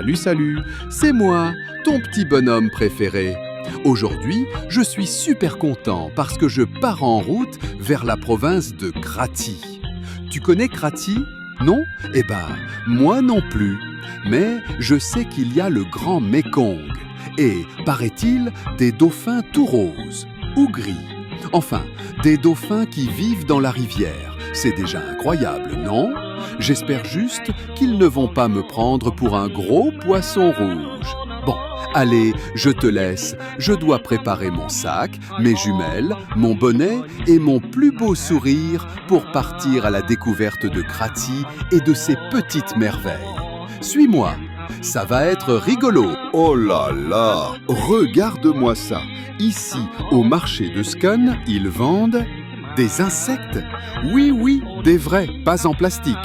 Salut, salut, c'est moi, ton petit bonhomme préféré. Aujourd'hui, je suis super content parce que je pars en route vers la province de Kratie. Tu connais Kratie? Non? Eh ben, moi non plus. Mais je sais qu'il y a le grand Mékong. Et, paraît-il, des dauphins tout roses ou gris. Enfin, des dauphins qui vivent dans la rivière. C'est déjà incroyable, non? J'espère juste qu'ils ne vont pas me prendre pour un gros poisson rouge. Bon, allez, je te laisse. Je dois préparer mon sac, mes jumelles, mon bonnet et mon plus beau sourire pour partir à la découverte de Kratie et de ses petites merveilles. Suis-moi, ça va être rigolo. Oh là là, regarde-moi ça. Ici, au marché de Skun, ils vendent des insectes? Oui, des vrais, pas en plastique.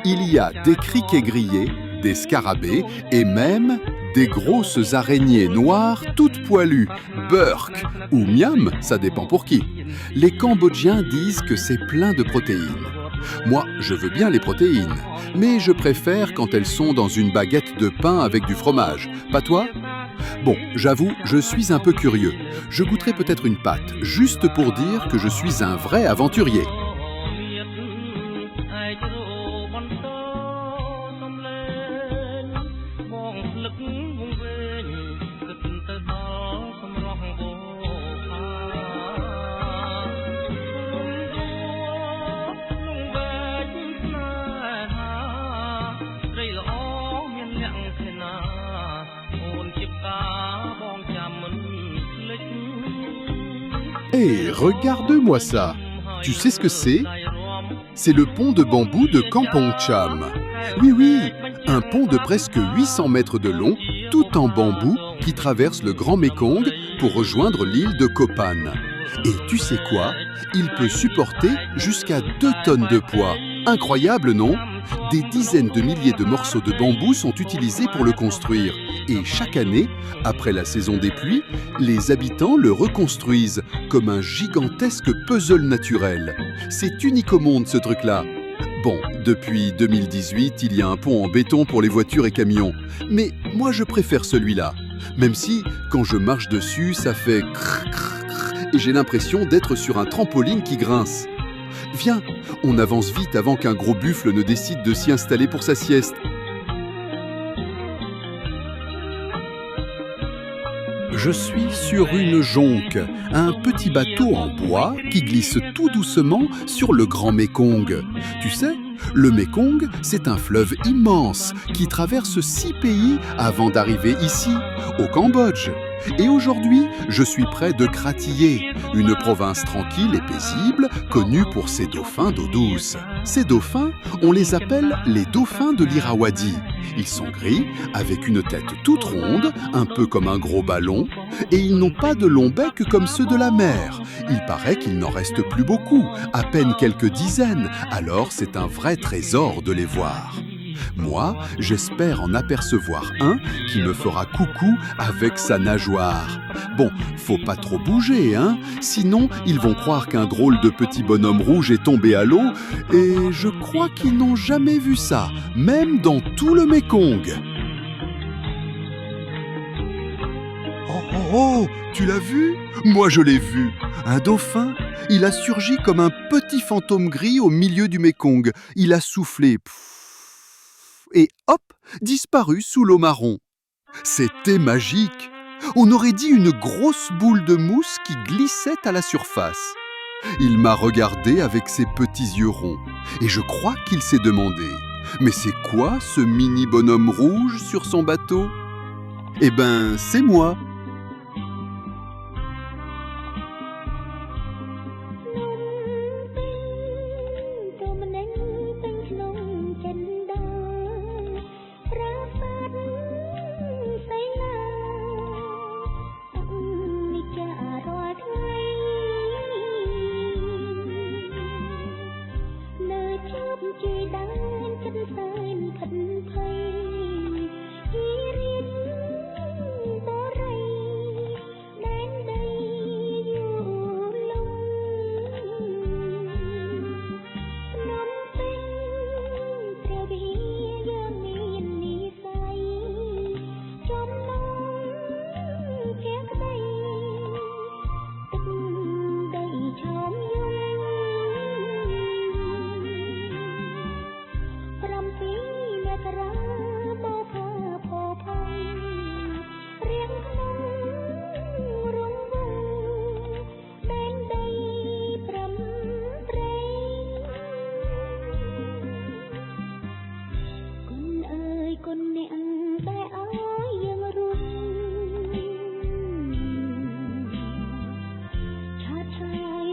Il y a des criquets grillés, des scarabées et même des grosses araignées noires toutes poilues, burk ou miam, ça dépend pour qui. Les Cambodgiens disent que c'est plein de protéines. Moi, je veux bien les protéines, mais je préfère quand elles sont dans une baguette de pain avec du fromage. Pas toi? Bon, j'avoue, je suis un peu curieux. Je goûterai peut-être une pâte, juste pour dire que je suis un vrai aventurier. Hé, regarde-moi ça! Tu sais ce que c'est? C'est le pont de bambou de Kampong Cham. Oui, un pont de presque 800 mètres de long, tout en bambou, qui traverse le Grand Mékong pour rejoindre l'île de Koh Phan. Et tu sais quoi? Il peut supporter jusqu'à 2 tonnes de poids. Incroyable, non? Des dizaines de milliers de morceaux de bambou sont utilisés pour le construire. Et chaque année, après la saison des pluies, les habitants le reconstruisent comme un gigantesque puzzle naturel. C'est unique au monde, ce truc-là. Bon, depuis 2018, il y a un pont en béton pour les voitures et camions. Mais moi, je préfère celui-là. Même si, quand je marche dessus, ça fait crrr, crrr, crrr, et j'ai l'impression d'être sur un trampoline qui grince. Viens, on avance vite avant qu'un gros buffle ne décide de s'y installer pour sa sieste. Je suis sur une jonque, un petit bateau en bois qui glisse tout doucement sur le grand Mékong. Tu sais, le Mékong, c'est un fleuve immense qui traverse 6 pays avant d'arriver ici, au Cambodge. Et aujourd'hui, je suis près de Kratie, une province tranquille et paisible, connue pour ses dauphins d'eau douce. Ces dauphins, on les appelle les dauphins de l'Irrawaddy. Ils sont gris, avec une tête toute ronde, un peu comme un gros ballon, et ils n'ont pas de long bec comme ceux de la mer. Il paraît qu'il n'en reste plus beaucoup, à peine quelques dizaines, alors c'est un vrai trésor de les voir. Moi, j'espère en apercevoir un qui me fera coucou avec sa nageoire. Bon, faut pas trop bouger, hein? Sinon, ils vont croire qu'un drôle de petit bonhomme rouge est tombé à l'eau, et je crois qu'ils n'ont jamais vu ça, même dans tout le Mékong. Oh, tu l'as vu? Moi, je l'ai vu. Un dauphin, il a surgi comme un petit fantôme gris au milieu du Mékong. Il a soufflé... et hop, disparu sous l'eau marron. C'était magique. On aurait dit une grosse boule de mousse qui glissait à la surface. Il m'a regardé avec ses petits yeux ronds, et je crois qu'il s'est demandé « Mais c'est quoi ce mini bonhomme rouge sur son bateau ?» Eh ben, c'est moi.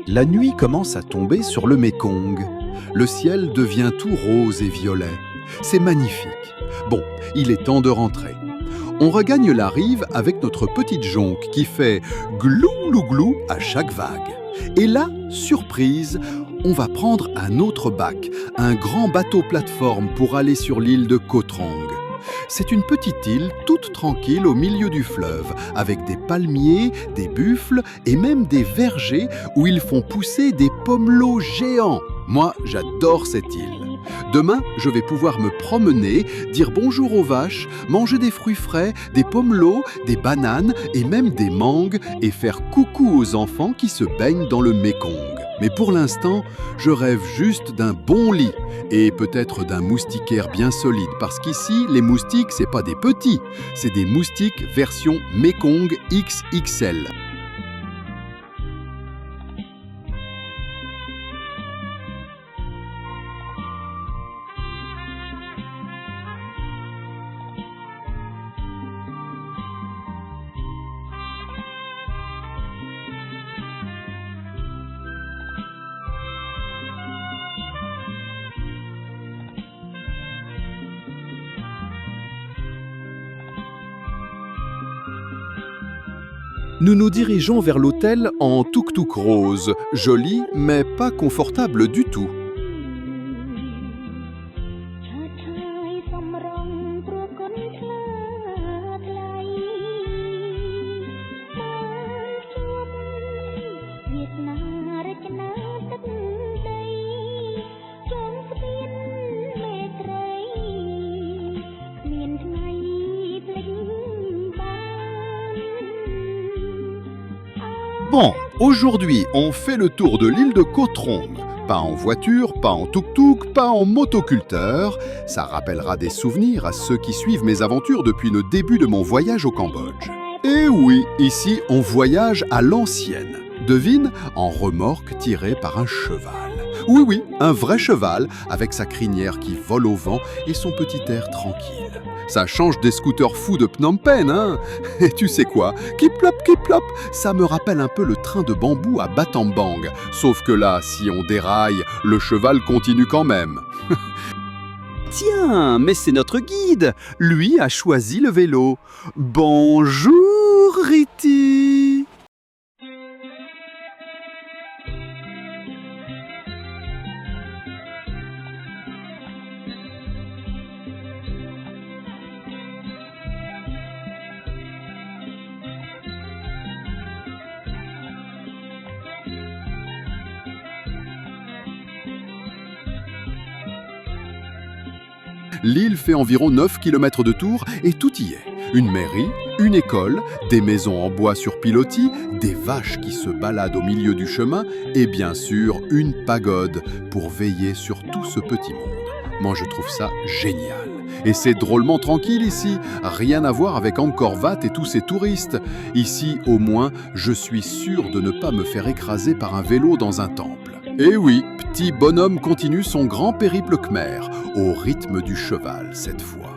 La nuit commence à tomber sur le Mékong. Le ciel devient tout rose et violet. C'est magnifique. Bon, il est temps de rentrer. On regagne la rive avec notre petite jonque qui fait glou-glou-glou à chaque vague. Et là, surprise, on va prendre un autre bac, un grand bateau-plateforme pour aller sur l'île de Koh Trong. C'est une petite île toute tranquille au milieu du fleuve, avec des palmiers, des buffles et même des vergers où ils font pousser des pommelots géants. Moi, j'adore cette île. Demain, je vais pouvoir me promener, dire bonjour aux vaches, manger des fruits frais, des pommelots, des bananes et même des mangues et faire coucou aux enfants qui se baignent dans le Mékong. Mais pour l'instant, je rêve juste d'un bon lit et peut-être d'un moustiquaire bien solide parce qu'ici, les moustiques, c'est pas des petits, c'est des moustiques version Mékong XXL. Nous nous dirigeons vers l'hôtel en tuk-tuk rose, joli mais pas confortable du tout. Bon, aujourd'hui, on fait le tour de l'île de Koh Trong. Pas en voiture, pas en tuk-tuk, pas en motoculteur. Ça rappellera des souvenirs à ceux qui suivent mes aventures depuis le début de mon voyage au Cambodge. Et oui, ici, on voyage à l'ancienne. Devine, en remorque tirée par un cheval. Oui, un vrai cheval, avec sa crinière qui vole au vent et son petit air tranquille. Ça change des scooters fous de Phnom Penh, hein? Et tu sais quoi? Kiplop, ça me rappelle un peu le train de bambou à Battambang. Sauf que là, si on déraille, le cheval continue quand même. Tiens, mais c'est notre guide. Lui a choisi le vélo. Bonjour, Riti. L'île fait environ 9 km de tour et tout y est. Une mairie, une école, des maisons en bois sur pilotis, des vaches qui se baladent au milieu du chemin et bien sûr une pagode pour veiller sur tout ce petit monde. Moi je trouve ça génial. Et c'est drôlement tranquille ici, rien à voir avec Angkor Wat et tous ces touristes. Ici au moins, je suis sûr de ne pas me faire écraser par un vélo dans un temple. Et oui, petit bonhomme continue son grand périple khmer, au rythme du cheval cette fois.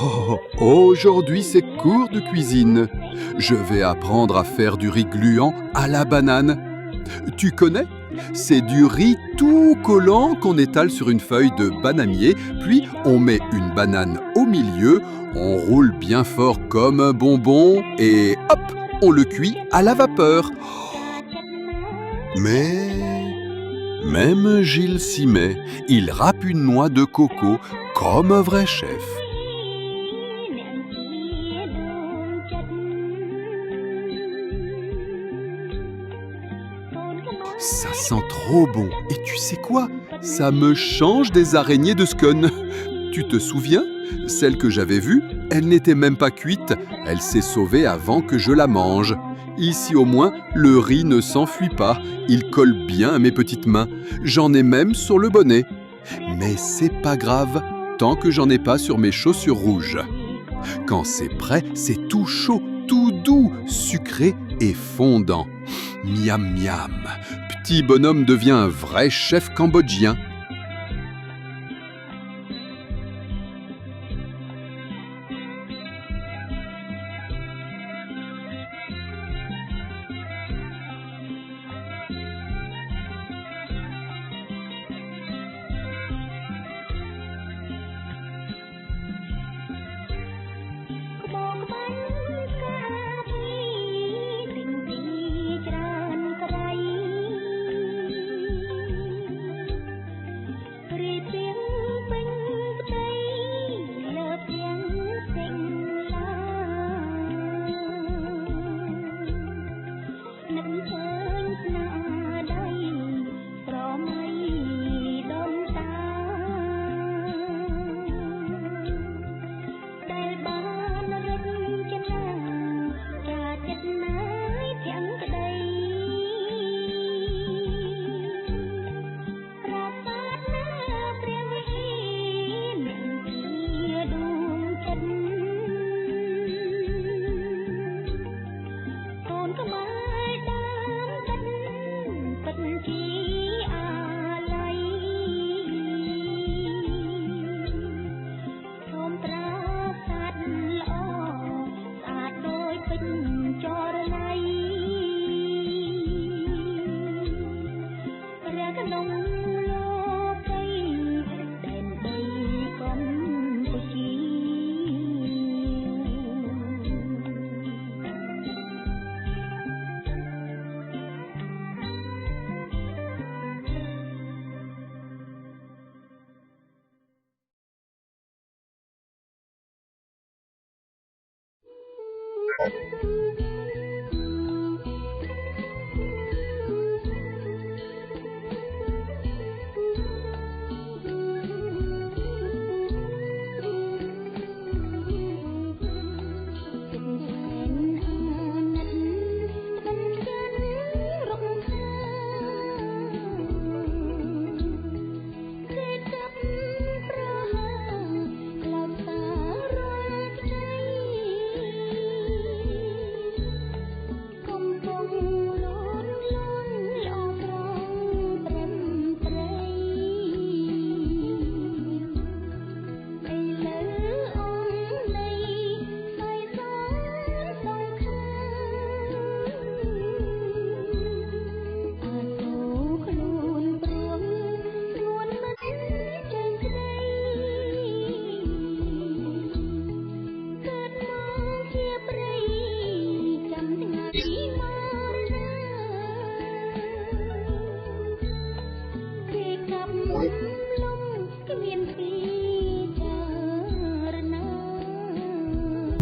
Oh, aujourd'hui c'est cours de cuisine. Je vais apprendre à faire du riz gluant à la banane. Tu connais? C'est du riz tout collant qu'on étale sur une feuille de bananier, puis on met une banane au milieu, on roule bien fort comme un bonbon et hop, on le cuit à la vapeur. Mais Même Gilles s'y met, il râpe une noix de coco comme un vrai chef. Ça sent trop bon. Et tu sais quoi? Ça me change des araignées de scone. Tu te souviens? Celle que j'avais vue, elle n'était même pas cuite. Elle s'est sauvée avant que je la mange. Ici au moins, le riz ne s'enfuit pas. Il colle bien à mes petites mains. J'en ai même sur le bonnet. Mais c'est pas grave, tant que j'en ai pas sur mes chaussures rouges. Quand c'est prêt, c'est tout chaud, tout doux, sucré et fondant. Miam miam. Petit bonhomme devient un vrai chef cambodgien.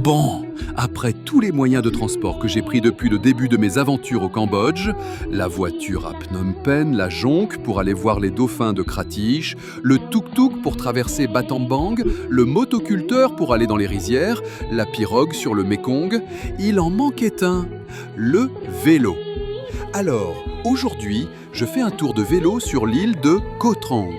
Bon, après tous les moyens de transport que j'ai pris depuis le début de mes aventures au Cambodge, la voiture à Phnom Penh, la jonque pour aller voir les dauphins de Kratish, le tuk-tuk pour traverser Battambang, le motoculteur pour aller dans les rizières, la pirogue sur le Mékong, il en manquait un, le vélo. Alors, aujourd'hui, je fais un tour de vélo sur l'île de Koh Trang.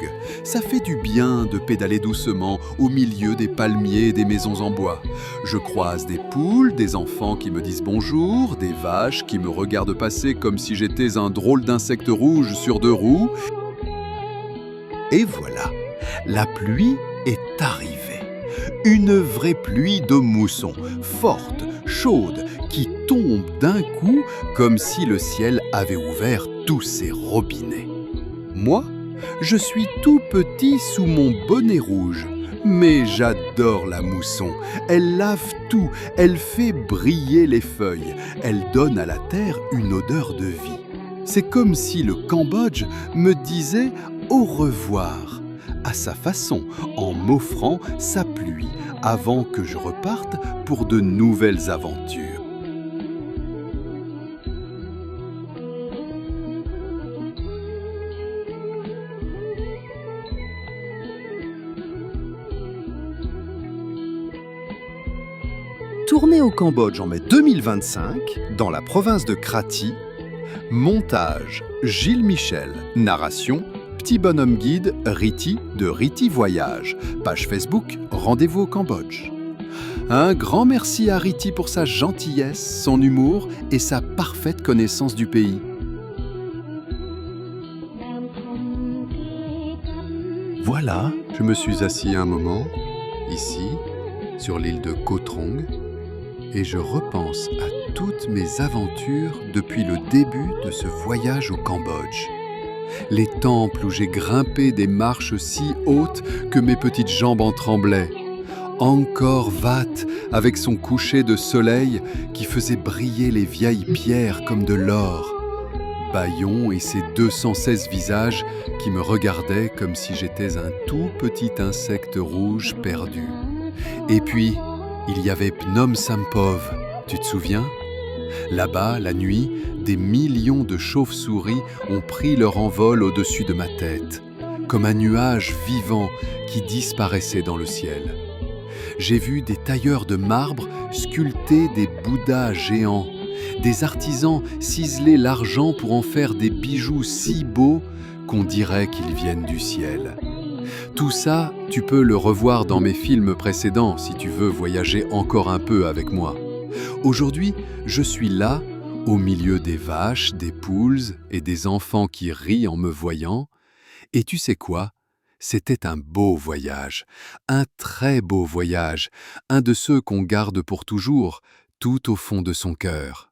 Ça fait du bien de pédaler doucement au milieu des palmiers et des maisons en bois. Je croise des poules, des enfants qui me disent bonjour, des vaches qui me regardent passer comme si j'étais un drôle d'insecte rouge sur deux roues. Et voilà, la pluie est arrivée. Une vraie pluie de mousson, forte, chaude, qui tombe d'un coup comme si le ciel avait ouvert tous ses robinets. Moi, je suis tout petit sous mon bonnet rouge, mais j'adore la mousson. Elle lave tout, elle fait briller les feuilles, elle donne à la terre une odeur de vie. C'est comme si le Cambodge me disait au revoir, à sa façon, en m'offrant sa pluie avant que je reparte pour de nouvelles aventures. Tourné au Cambodge en mai 2025, dans la province de Kratie. Montage Gilles Michel. Narration Petit bonhomme guide Riti de Riti Voyage. Page Facebook Rendez-vous au Cambodge. Un grand merci à Riti pour sa gentillesse, son humour et sa parfaite connaissance du pays. Voilà, je me suis assis un moment, ici, sur l'île de Koh Trong, et je repense à toutes mes aventures depuis le début de ce voyage au Cambodge. Les temples où j'ai grimpé des marches si hautes que mes petites jambes en tremblaient. Angkor Wat avec son coucher de soleil qui faisait briller les vieilles pierres comme de l'or. Bayon et ses 216 visages qui me regardaient comme si j'étais un tout petit insecte rouge perdu. Et puis, il y avait Phnom Sampov, tu te souviens? Là-bas, la nuit, des millions de chauves-souris ont pris leur envol au-dessus de ma tête, comme un nuage vivant qui disparaissait dans le ciel. J'ai vu des tailleurs de marbre sculpter des bouddhas géants, des artisans ciseler l'argent pour en faire des bijoux si beaux qu'on dirait qu'ils viennent du ciel. Tout ça, tu peux le revoir dans mes films précédents si tu veux voyager encore un peu avec moi. Aujourd'hui, je suis là, au milieu des vaches, des poules et des enfants qui rient en me voyant. Et tu sais quoi? C'était un beau voyage, un très beau voyage, un de ceux qu'on garde pour toujours, tout au fond de son cœur.